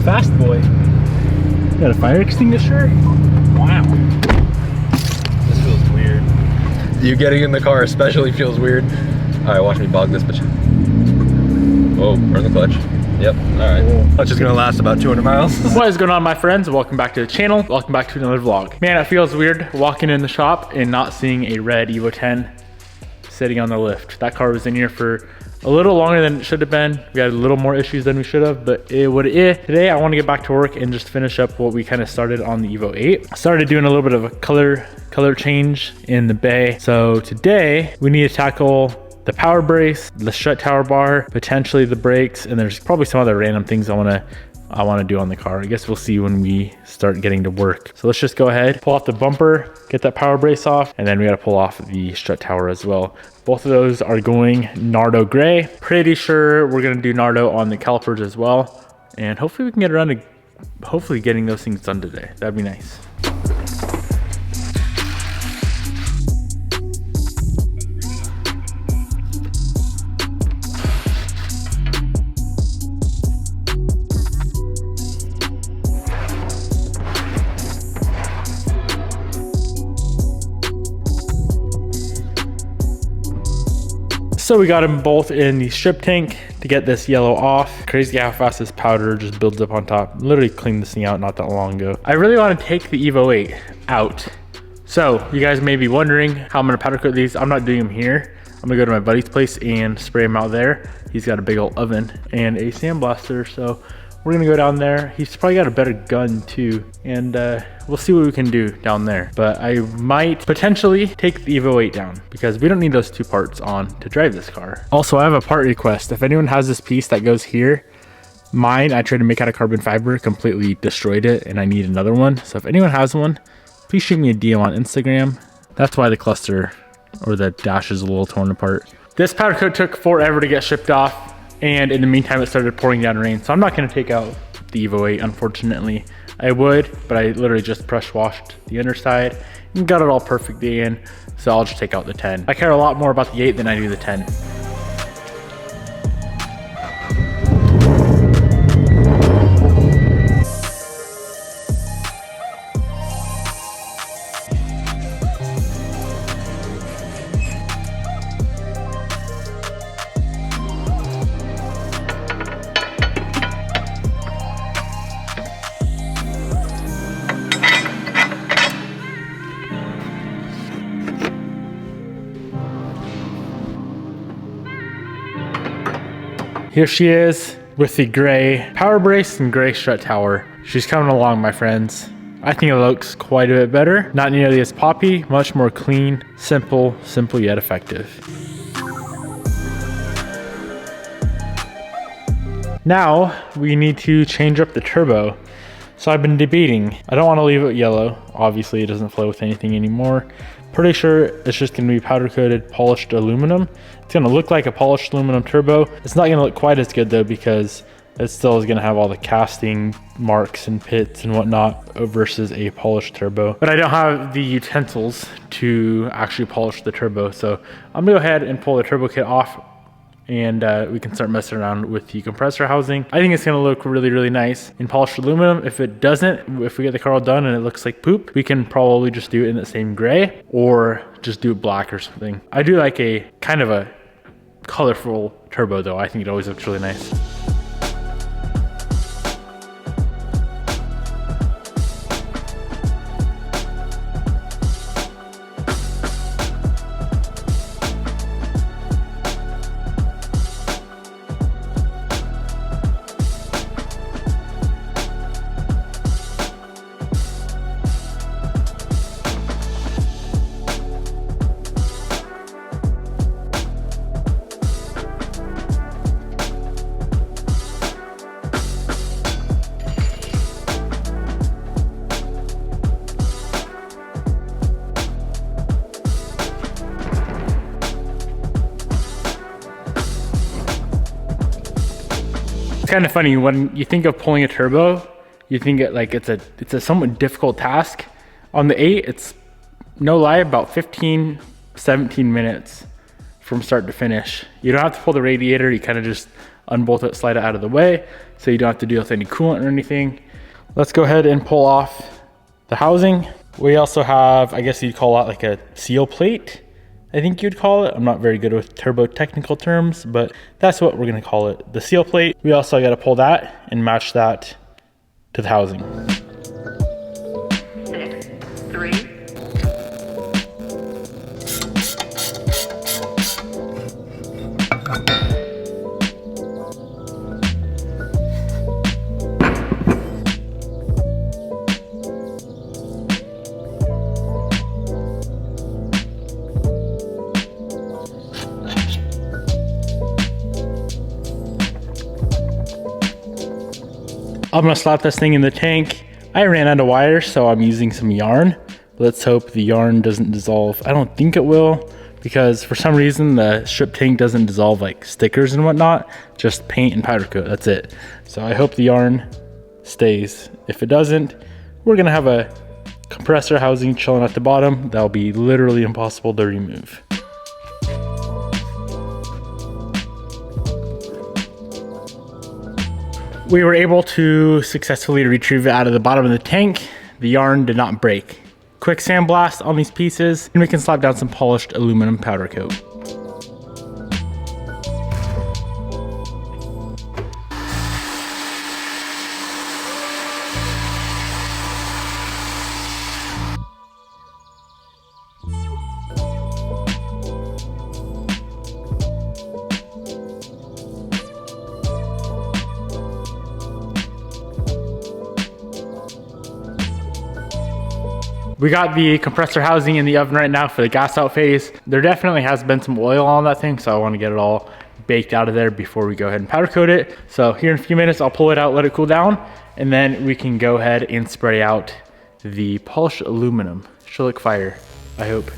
fast boy. Got a fire extinguisher? Wow. This feels weird. You getting in the car especially feels weird. All right, watch me bog this bitch. Whoa, burn the clutch. Yep, all right. Clutch is gonna last about 200 miles. What is going on, my friends? Welcome back to the channel. Welcome back to another vlog. Man, it feels weird walking in the shop and not seeing a red Evo 10 sitting on the lift. That car was in here for a little longer than it should have been. We had a little more issues than we should have, but what it is. Today, I want to get back to work and just finish up what we kind of started on the Evo 8. I started doing a little bit of a color change in the bay. So today, we need to tackle the power brace, the strut tower bar, potentially the brakes, and there's probably some other random things I want to do on the car. I guess we'll see when we start getting to work. So let's just go ahead, pull off the bumper, get that power brace off, and then we got to pull off the strut tower as well. Both of those are going Nardo gray. Pretty sure we're gonna do Nardo on the calipers as well. And hopefully we can get around to hopefully getting those things done today. That'd be nice. So we got them both in the strip tank to get this yellow off. Crazy how fast this powder just builds up on top. Literally cleaned this thing out not that long ago. I really want to take the Evo 8 out. So you guys may be wondering how I'm gonna powder coat these. I'm not doing them here. I'm gonna go to my buddy's place and spray them out there. He's got a big old oven and a sandblaster. So we're gonna go down there. He's probably got a better gun too. And we'll see what we can do down there. But I might potentially take the Evo 8 down because we don't need those two parts on to drive this car. Also, I have a part request. If anyone has this piece that goes here, mine, I tried to make out of carbon fiber, completely destroyed it, and I need another one. So if anyone has one, please shoot me a DM on Instagram. That's why the cluster or the dash is a little torn apart. This powder coat took forever to get shipped off. And in the meantime, it started pouring down rain. So I'm not gonna take out the Evo 8, unfortunately. I would, but I literally just pressure washed the underside and got it all perfectly in. So I'll just take out the 10. I care a lot more about the 8 than I do the 10. Here she is with the gray power brace and gray strut tower. She's coming along, my friends. I think it looks quite a bit better. Not nearly as poppy, much more clean, simple yet effective. Now we need to change up the turbo. So I've been debating. I don't want to leave it yellow. Obviously it doesn't flow with anything anymore. Pretty sure it's just gonna be powder coated polished aluminum. It's gonna look like a polished aluminum turbo. It's not gonna look quite as good though because it still is gonna have all the casting marks and pits and whatnot versus a polished turbo. But I don't have the utensils to actually polish the turbo. So I'm gonna go ahead and pull the turbo kit off and we can start messing around with the compressor housing. I think it's gonna look really nice in polished aluminum. If it doesn't, if we get the car all done and it looks like poop, we can probably just do it in the same gray or just do it black or something. I do like a kind of a colorful turbo though. I think it always looks really nice. It's kind of funny when you think of pulling a turbo, you think it like it's a somewhat difficult task. On the 8, it's no lie about 15-17 minutes from start to finish. You don't have to pull the radiator, you kind of just unbolt it, slide it out of the way so you don't have to deal with any coolant or anything. Let's go ahead and pull off the housing. We also have, I guess you'd call it like a seal plate, I think you'd call it. I'm not very good with turbo technical terms, but that's what we're gonna call it, the seal plate. We also gotta pull that and match that to the housing. 6, 3. I'm gonna slap this thing in the tank. I ran out of wire, so I'm using some yarn. Let's hope the yarn doesn't dissolve. I don't think it will, because for some reason the strip tank doesn't dissolve like stickers and whatnot, just paint and powder coat, that's it. So I hope the yarn stays. If it doesn't, we're gonna have a compressor housing chilling at the bottom. That'll be literally impossible to remove. We were able to successfully retrieve it out of the bottom of the tank. The yarn did not break. Quick sandblast on these pieces, and we can slap down some polished aluminum powder coat. We got the compressor housing in the oven right now for the gas out phase. There definitely has been some oil on that thing, so I want to get it all baked out of there before we go ahead and powder coat it. So here in a few minutes, I'll pull it out, let it cool down, and then we can go ahead and spray out the polished aluminum. Should look fire, I hope.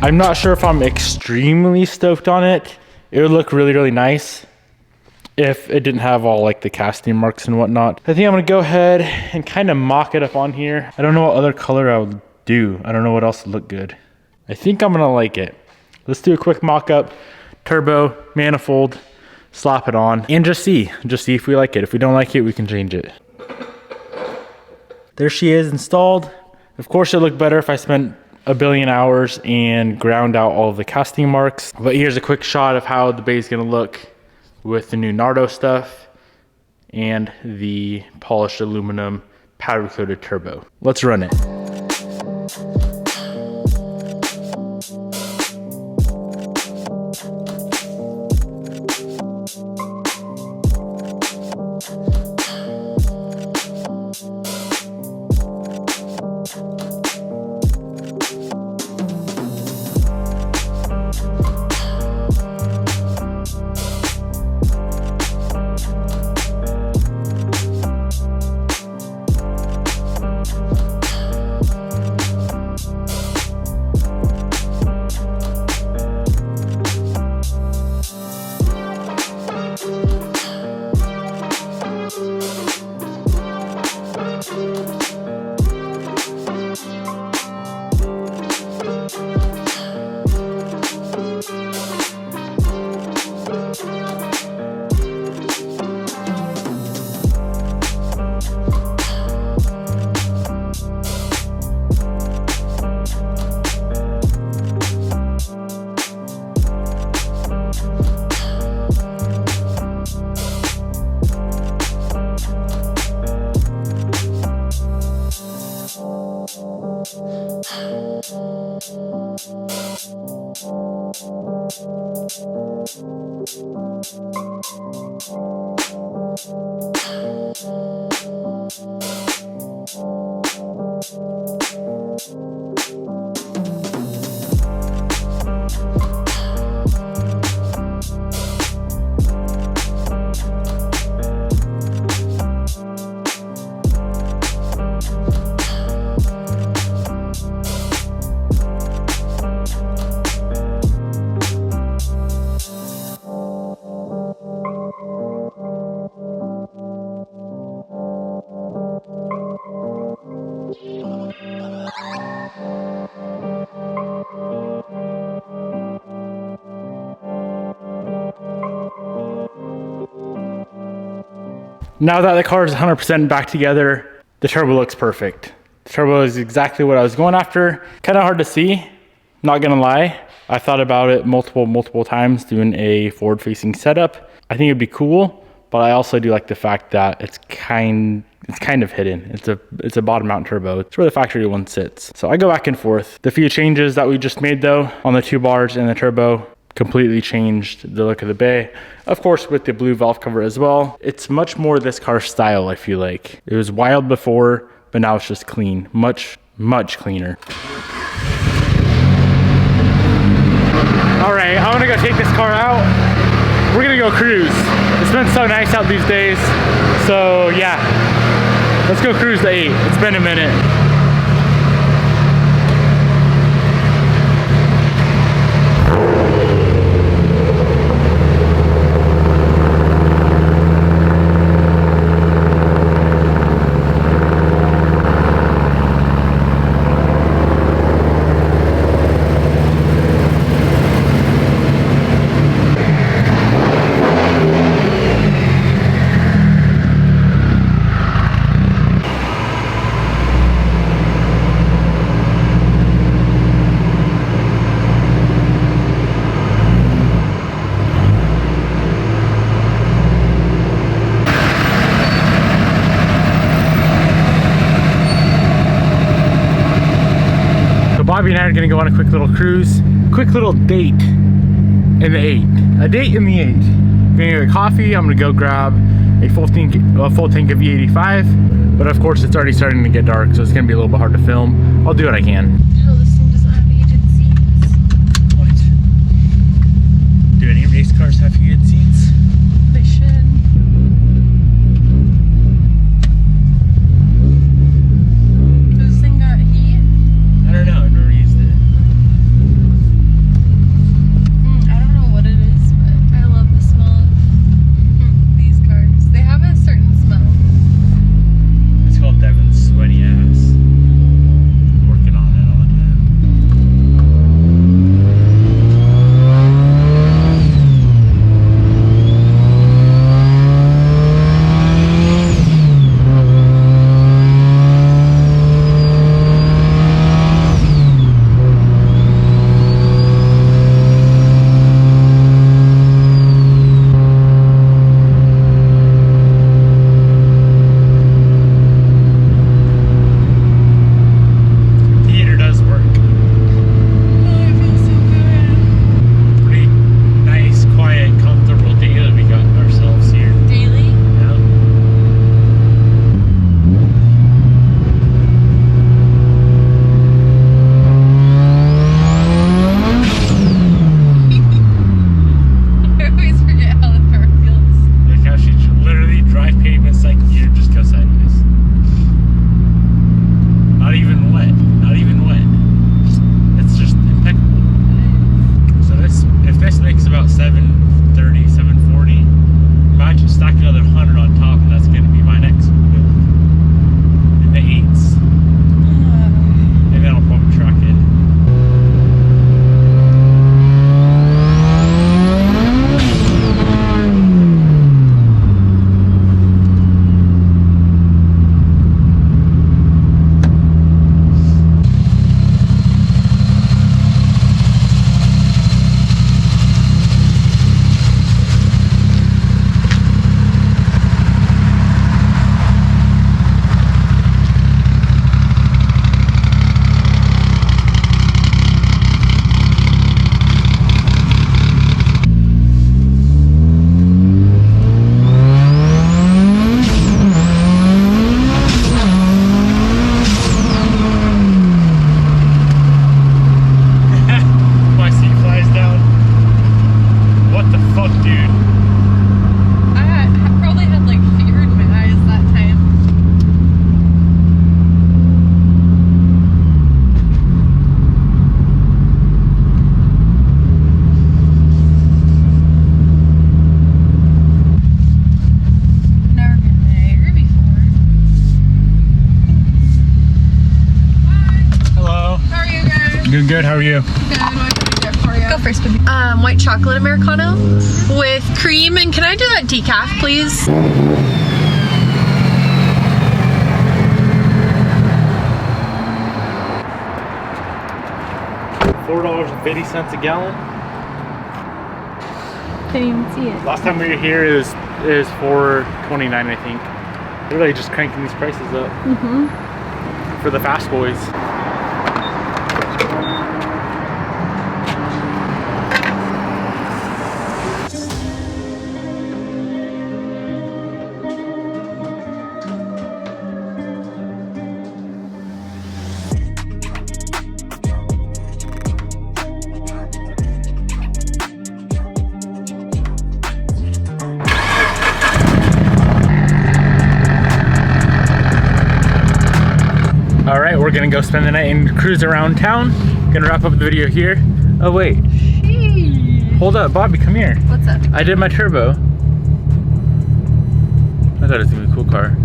I'm not sure if I'm extremely stoked on it. It would look really, really nice if it didn't have all like the casting marks and whatnot. I think I'm gonna go ahead and kind of mock it up on here. I don't know what other color I would do. I don't know what else would look good. I think I'm gonna like it. Let's do a quick mock up, turbo, manifold, slap it on, and just see if we like it. If we don't like it, we can change it. There she is installed. Of course, it'd look better if I spent a billion hours and ground out all of the casting marks. But here's a quick shot of how the bay is gonna look with the new Nardo stuff and the polished aluminum powder coated turbo. Let's run it. Now that the car is 100% back together, the turbo looks perfect. The turbo is exactly what I was going after. Kind of hard to see, not gonna lie. I thought about it multiple times doing a forward-facing setup. I think it'd be cool, but I also do like the fact that it's kind of hidden. It's a bottom mount turbo. It's where the factory one sits. So I go back and forth. The few changes that we just made though on the 2 bars and the turbo completely changed the look of the bay. Of course, with the blue valve cover as well. It's much more this car's style, I feel like. It was wild before, but now it's just clean. Much cleaner. All right, I wanna go take this car out. We're gonna go cruise. It's been so nice out these days. So yeah, let's go cruise the 8. It's been a minute. Bobby and I are gonna go on a quick little cruise, quick little date in the 8. A date in the 8. I'm gonna get a coffee. I'm gonna go grab a full tank of E85, but of course it's already starting to get dark, so it's gonna be a little bit hard to film. I'll do what I can. Oh, this thing doesn't have heated seats. What? Do any race cars have heated seats? They should. This thing got heat? I don't know. I've never used it. I don't know what it is, but I love the smell of these cars. They have a certain smell. It's called Devin's sweaty ass. Working on it all the time. Theater does work. Oh, it feels so good. Pretty nice, quiet, comfortable day that we got ourselves here. Daily? Yeah. I always forget how the car feels. Like how she literally drive pavements like you just go sideways. Not even wet. Not even wet. It's just impeccable. So if this makes about 730, 740, imagine stack another 100 on top, and that's going to be my next build. In the 8s. And then I'll probably track it. My seat flies down. What the fuck, dude? I probably had like fear in my eyes that time. Never been there before. Hi. Hello. How are you guys? Doing good. How are you? Good. What can I do for you? Go first, baby. White chocolate Americano with cream, and can I do that decaf, please? $4.50 a gallon. Can't even see it. Last time we were here is $4.29, I think. They're really just cranking these prices up for the fast boys. All right, we're gonna go spend the night and cruise around town. Gonna wrap up the video here. Oh wait, hold up, Bobby, come here. What's up? I did my turbo. I thought it was gonna be a cool car.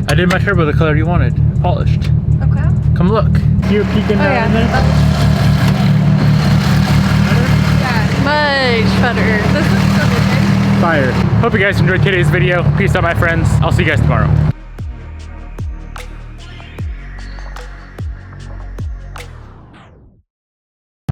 I did my turbo the color you wanted, polished. Okay. Come look. You're peeking down in there? Yeah, much better. This is so good. Fire. Hope you guys enjoyed today's video. Peace out, my friends. I'll see you guys tomorrow.